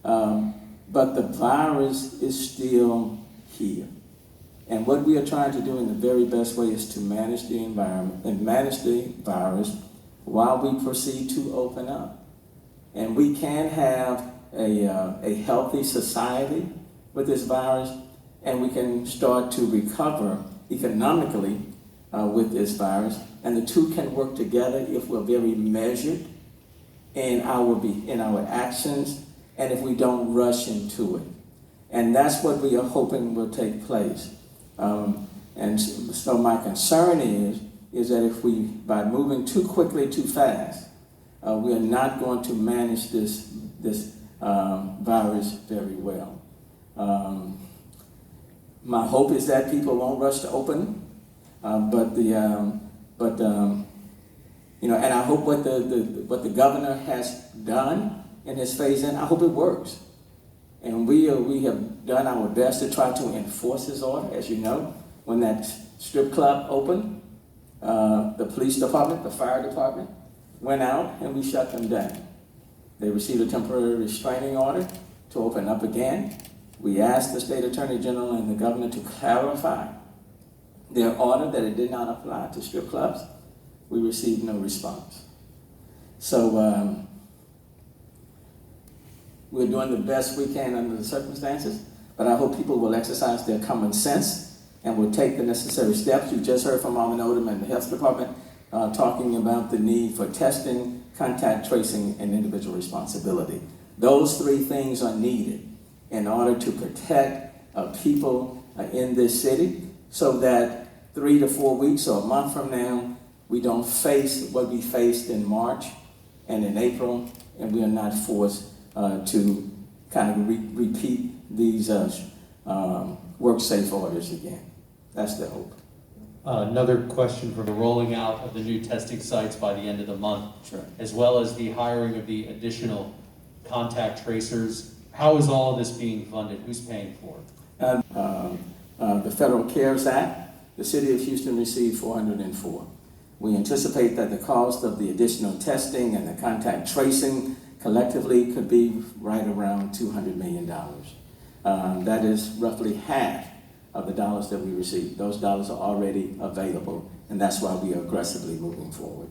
But the virus is still here. And what we are trying to do in the very best way is to manage the environment and manage the virus while we proceed to open up. And we can have a healthy society with this virus, and we can start to recover economically with this virus. And the two can work together if we're very measured in our actions and if we don't rush into it. And that's what we are hoping will take place. And so my concern is that if we, by moving too quickly, too fast, we are not going to manage this virus very well. My hope is that people won't rush to open, and I hope what the governor has done in his phase-in, I hope it works. And we have done our best to try to enforce his order. As you know, when that strip club opened, the police department, the fire department, went out and we shut them down. They received a temporary restraining order to open up again. We asked the state attorney general and the governor to clarify their order that it did not apply to strip clubs. We received no response. So we're doing the best we can under the circumstances, but I hope people will exercise their common sense and will take the necessary steps. You just heard from Alvin Odom and the health department talking about the need for testing, contact tracing, and individual responsibility. Those three things are needed in order to protect people in this city so that 3 to 4 weeks or a month from now, we don't face what we faced in March and in April, and we are not forced to kind of repeat these work safe orders again. That's the hope. Another question for the rolling out of the new testing sites by the end of the month, Sure. as well as the hiring of the additional contact tracers. How is all of this being funded? Who's paying for it? The Federal CARES Act, the City of Houston received $404. We anticipate that the cost of the additional testing and the contact tracing collectively could be right around $200 million. That is roughly half of the dollars that we received. Those dollars are already available, and that's why we are aggressively moving forward.